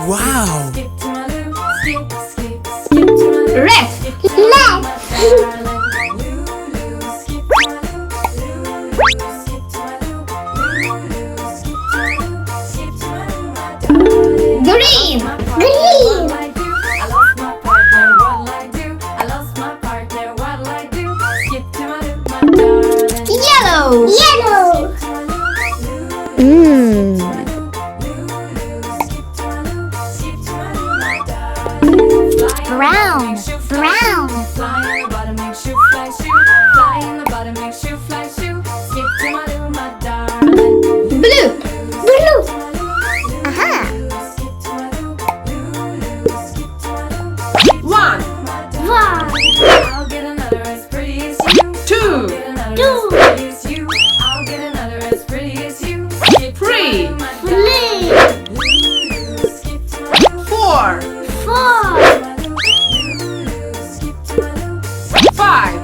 Wow! Green. Yellow. Brown. Blue. Aha. One, I'll get another as pretty as you. two, Two. I'll get another as pretty as you. three, Skip to my loo. four, five,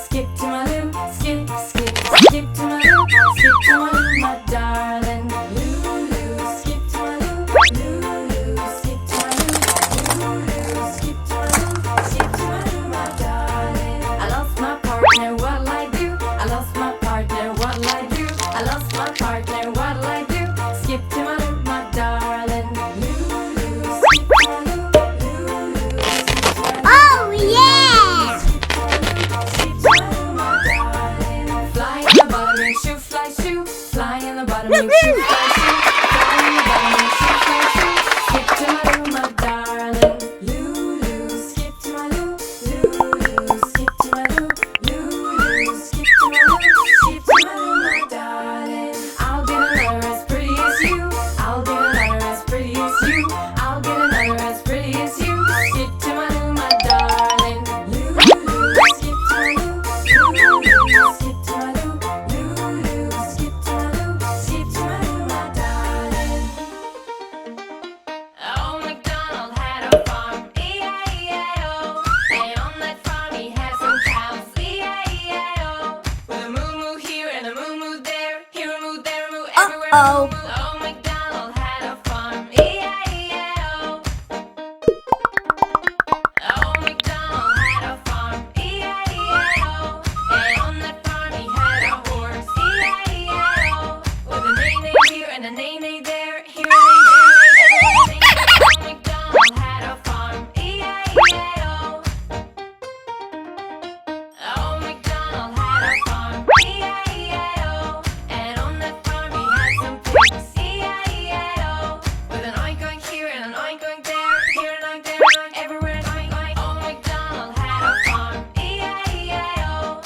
Skip to my loo. Skip to my loo. Skip to my loo, my darling. Loo, skip to my loo. Skip to my loo. Skip to my loo. Skip to my loo, my darling. I lost my partner, what'll I do? I lost my partner, what'll I do? I lost my partner, what'll I do? Skip to my loo, my darling. Loo, skip to my loo. Oh yeah. Fly in the bottom, make shoe, fly shoe. Fly in the bottom, make shoe, fly shoe. Fly in the bottom, make shoe, fly shoe. Skip to my loo, my darling. Loo, skip to my loo. Skip to my loo. Skip to my loo. Skip to my loo, my darling. I'll get another as pretty as you. I'll get another as pretty as you. I'll get another as pretty as you. Skip to my loo, my darling. Loo, skip to my loo. Skip to my loo. Skip to my loo. Skip to my loo, my darling. Old MacDonald had a farm, E-I-E-I-O. And on that farm he had some cows, E-I-E-I-O. With a moo-moo here and a moo-moo there, here a moo, there a moo, everywhere a Uh-oh. moo-moo. Old MacDonald had a farm, E-I-E-I-O. Old MacDonald had a farm, E-I-E-I-O. And on that farm he had a horse, E-I-E-I-O. With a neigh-neigh here and a neigh-neigh there, here a neigh, there a neigh, everywhere a neigh. Old MacDonald had a farm, E-I-E-I-O. Old MacDonald had a farm, E-I-E-I-O. And on that farm he had some pigs, E-I-E-I-O. With an oink oink here and an oink oink there, here an oink, there an oink, everywhere an oink oink. Old MacDonald had a farm, E-I-E-I-O.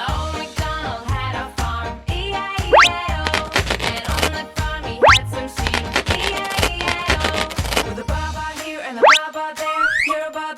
Old MacDonald had a farm, E-I-E-I-O. And on that farm he had some sheep, E-I-E-I-O. With a baa baa here and a baa baa there, here a baa